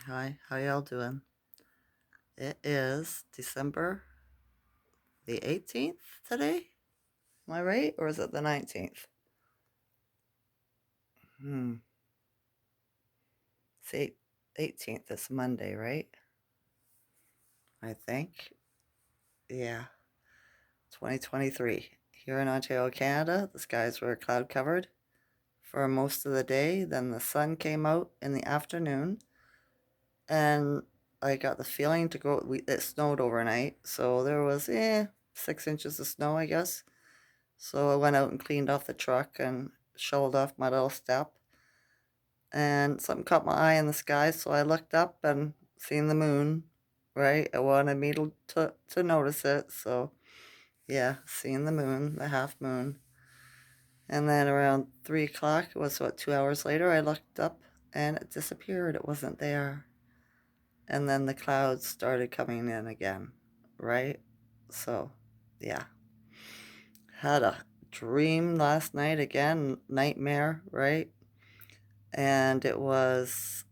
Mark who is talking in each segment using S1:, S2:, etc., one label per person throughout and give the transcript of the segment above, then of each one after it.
S1: Hi, how y'all doing? It is December the 18th today. Am I right? Or is it the 19th? Hmm. It's 18th. It's Monday, right? I think. Yeah. 2023. Here in Ontario, Canada, the skies were cloud covered for most of the day. Then the sun came out in the afternoon. And I got the feeling to go. It snowed overnight. So there was, 6 inches of snow, I guess. So I went out and cleaned off the truck and shoveled off my little step. And something caught my eye in the sky, so I looked up and seen the moon. Right, it wanted me to notice it. So yeah, seeing the moon, the half moon. And then around 3 o'clock, it was what 2 hours later, I looked up and it disappeared. It wasn't there. And then the clouds started coming in again. Right, so yeah. Had a dream last night again, nightmare, right? And I was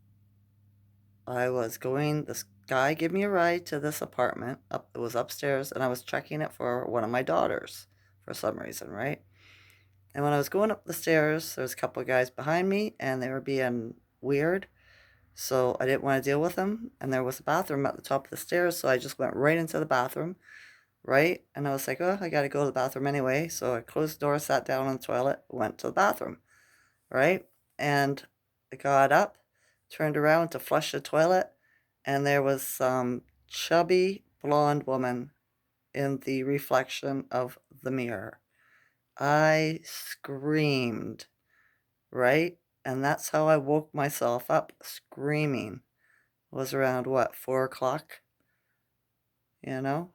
S1: going, this guy gave me a ride to this apartment. It was upstairs, and I was checking it for one of my daughters for some reason, right? And when I was going up the stairs, there was a couple of guys behind me, and they were being weird. So I didn't want to deal with them. And there was a bathroom at the top of the stairs, so I just went right into the bathroom, right? And I was like, oh, I got to go to the bathroom anyway. So I closed the door, sat down on the toilet, went to the bathroom, right? And I got up, turned around to flush the toilet, and there was some chubby blonde woman in the reflection of the mirror. I screamed, right? And that's how I woke myself up screaming. It was around what, 4 o'clock, you know,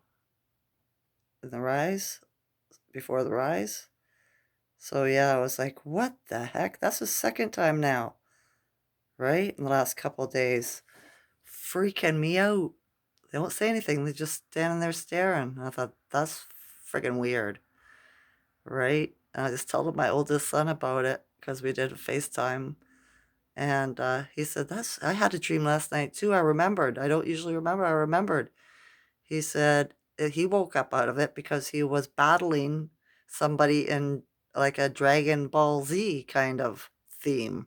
S1: in the rise, before the rise. So yeah, I was like, what the heck? That's the second time now, right? In the last couple of days. Freaking me out. They don't say anything. They're just standing there staring. I thought, that's friggin' weird, right? And I just told my oldest son about it because we did a FaceTime. And he said, I had a dream last night too. I remembered. I don't usually remember. I remembered. He said he woke up out of it because he was battling somebody in like a Dragon Ball Z kind of theme,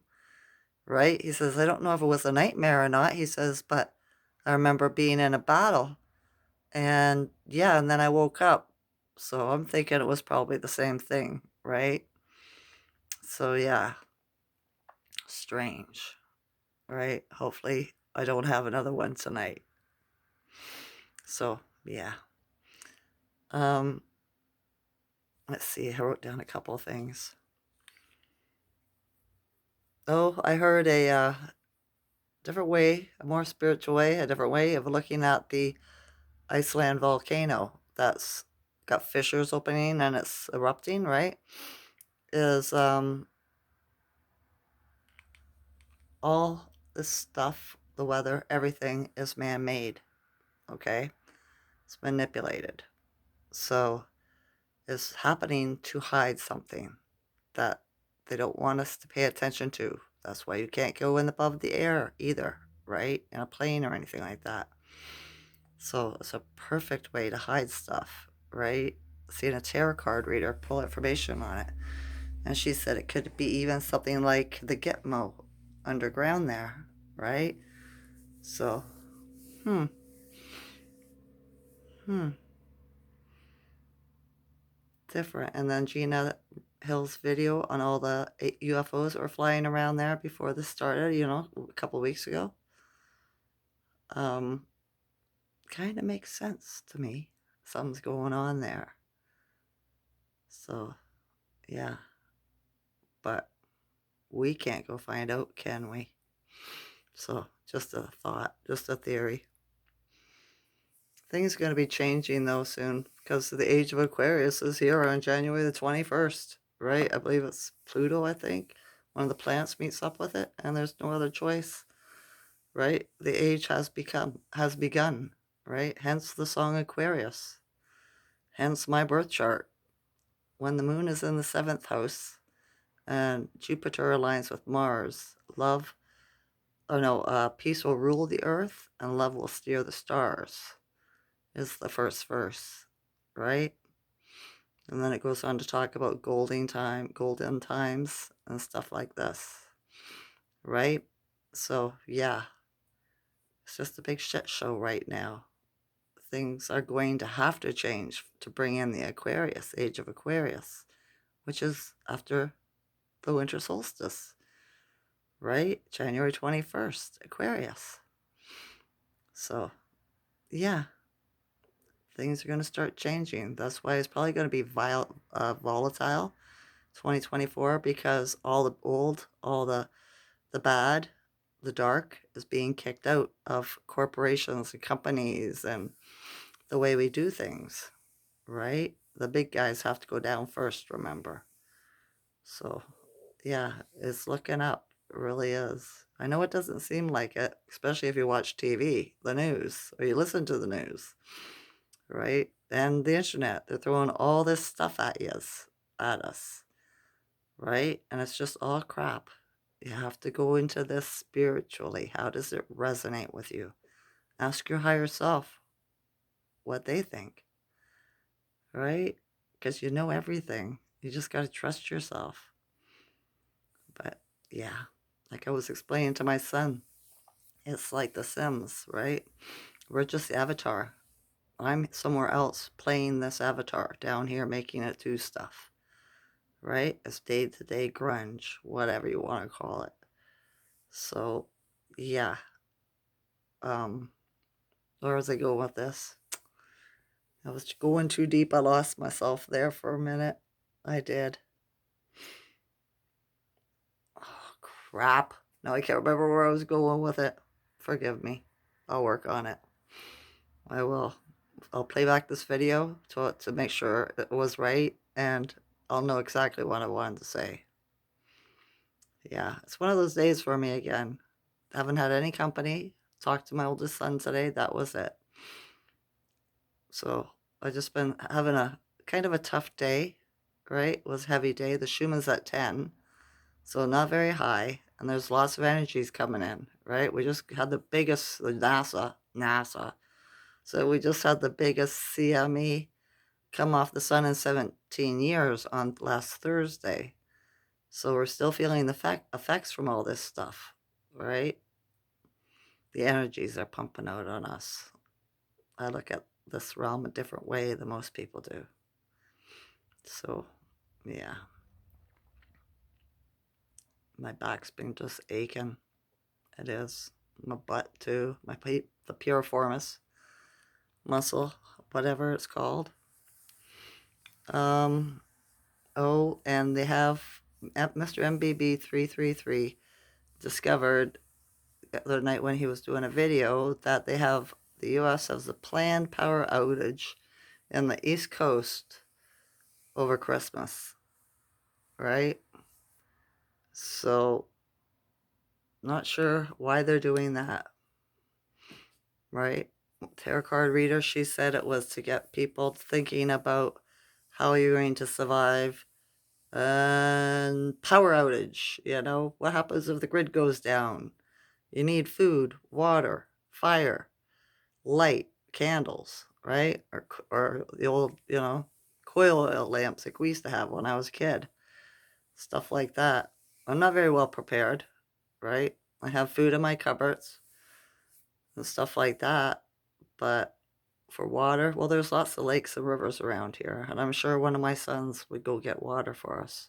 S1: right? He says, I don't know if it was a nightmare or not. He says, but I remember being in a battle. And yeah, and then I woke up. So I'm thinking it was probably the same thing, right? So yeah, strange, right? Hopefully I don't have another one tonight. So yeah. Um, let's see, I wrote down a couple of things. Oh, I heard a different way, a more spiritual way, a different way of looking at the Iceland volcano that's got fissures opening and it's erupting, right? Is all this stuff, the weather, everything is man made, okay? It's manipulated. So it's happening to hide something that they don't want us to pay attention to. That's why you can't go in above the air either, right? In a plane or anything like that. So it's a perfect way to hide stuff, right? Seeing a tarot card reader pull information on it. And she said it could be even something like the Gitmo underground there, right? So, hmm, hmm, different. And then Gina Hill's video on all the UFOs that were flying around there before this started, a couple weeks ago. Um, Kind of makes sense to me. Something's going on there. So, yeah. But we can't go find out, can we? So, just a thought, just a theory. Things are going to be changing though soon because the age of Aquarius is here on January the 21st, right? I believe it's Pluto, I think. One of the planets meets up with it, and there's no other choice, right? The age has begun, right? Hence the song Aquarius. Hence my birth chart. When the moon is in the seventh house and Jupiter aligns with Mars, love Oh no, peace will rule the earth and love will steer the stars is the first verse, right? And then it goes on to talk about golden times and stuff like this, right? So yeah, it's just a big shit show right now. Things are going to have to change to bring in the Aquarius, age of Aquarius, which is after the winter solstice, right? January 21st, Aquarius. So, yeah, things are going to start changing. That's why it's probably going to be volatile 2024 because all the old, all the bad, the dark is being kicked out of corporations and companies and the way we do things, right? The big guys have to go down first, remember? So, yeah, it's looking up. It really is. I know it doesn't seem like it, especially if you watch TV, the news, or you listen to the news, right? And the internet. They're throwing all this stuff at us, right? And it's just all crap. You have to go into this spiritually. How does it resonate with you? Ask your higher self what they think, right? Because you know everything. You just got to trust yourself. But yeah, like I was explaining to my son, it's like The Sims, right? We're just the avatar. I'm somewhere else playing this avatar down here, making it do stuff, right? It's day to day grunge, whatever you want to call it. So, yeah. Um, where was I going with this? I was going too deep. I lost myself there for a minute. I did. Oh, crap. Now I can't remember where I was going with it. Forgive me. I'll work on it. I will. I'll play back this video to make sure it was right and I'll know exactly what I wanted to say. Yeah, it's one of those days for me again. Haven't had any company. Talked to my oldest son today. That was it. So I just been having a kind of a tough day, right? It was a heavy day. The Schuman's at 10, so not very high. And there's lots of energies coming in, right? We just had the biggest, the NASA. So we just had the biggest CME come off the sun in 17 years on last Thursday. So we're still feeling the effects from all this stuff, right? The energies are pumping out on us. I look at this realm a different way than most people do. So, yeah, my back's been just aching. It is. My butt, too. The piriformis muscle, whatever it's called. Um, oh, and they have Mr. MBB 333 discovered the other night when he was doing a video that the U.S. has a planned power outage in the East Coast over Christmas, right? So, not sure why they're doing that, right? Tarot card reader, she said it was to get people thinking about how you're going to survive and power outage. What happens if the grid goes down? You need food, water, fire, light, candles, right? Or the old, coil oil lamps like we used to have when I was a kid. Stuff like that. I'm not very well prepared, right? I have food in my cupboards and stuff like that. But for water, well, there's lots of lakes and rivers around here. And I'm sure one of my sons would go get water for us,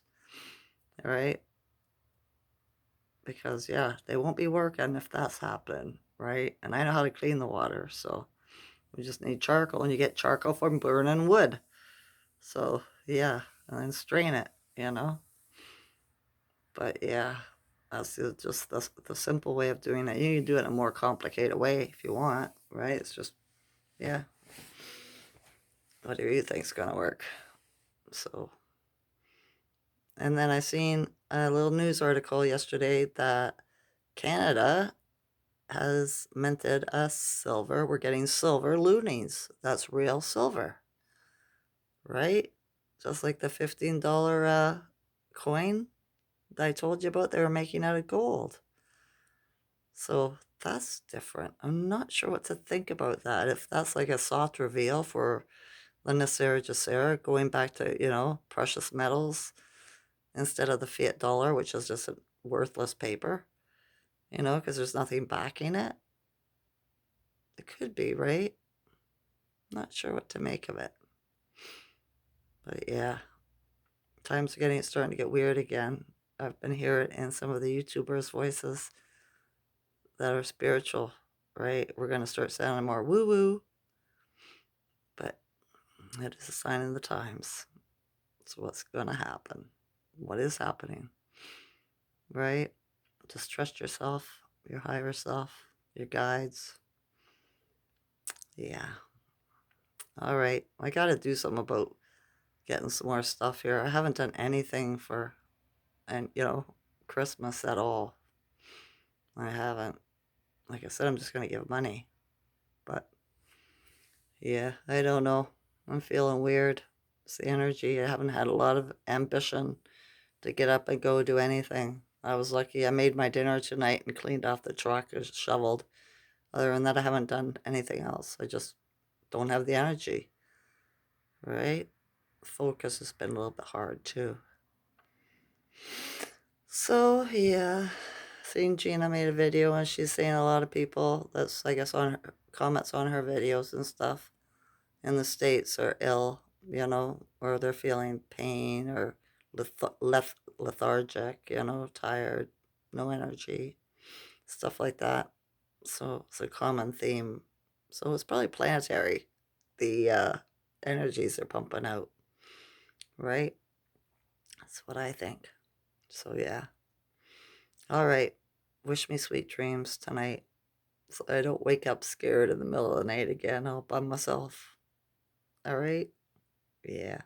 S1: right? Because, yeah, they won't be working if that's happening, right? And I know how to clean the water, so we just need charcoal, and you get charcoal from burning wood. So, yeah, and then strain it. But, yeah, that's just the simple way of doing it. You can do it in a more complicated way if you want, right? It's just, yeah, what do you think's going to work? So, and then I seen a little news article yesterday that Canada has minted us silver. We're getting silver loonies. That's real silver, right? Just like the $15 coin that I told you about, they were making out of gold. So that's different. I'm not sure what to think about that. If that's like a soft reveal for the Nasser Jacera, going back to, precious metals instead of the fiat dollar, which is just a worthless paper, because there's nothing backing it. It could be, right? Not sure what to make of it. But yeah, times are starting to get weird again. I've been hearing in some of the YouTubers' voices that are spiritual, right? We're going to start sounding more woo woo, but it is a sign of the times. It's what's going to happen. What is happening, right? Just trust yourself, your higher self, your guides. Yeah. All right. I got to do something about getting some more stuff here. I haven't done anything for, and Christmas at all. I haven't. Like I said, I'm just going to give money. But yeah, I don't know. I'm feeling weird. It's the energy. I haven't had a lot of ambition to get up and go do anything. I was lucky I made my dinner tonight and cleaned off the truck and shoveled. Other than that, I haven't done anything else. I just don't have the energy, right? Focus has been a little bit hard too. So, yeah, seeing Gina made a video and she's saying a lot of people that's, I guess, on her comments on her videos and stuff in the States are ill, or they're feeling pain or lethargic, tired, no energy, stuff like that. So it's a common theme. So it's probably planetary, the energies are pumping out, right? That's what I think. So yeah. All right. Wish me sweet dreams tonight so I don't wake up scared in the middle of the night again all by myself. All right? Yeah.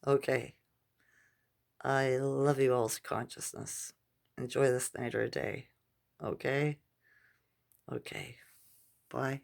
S1: Okay. I love you all's consciousness. Enjoy this night or day. Okay? Okay. Bye.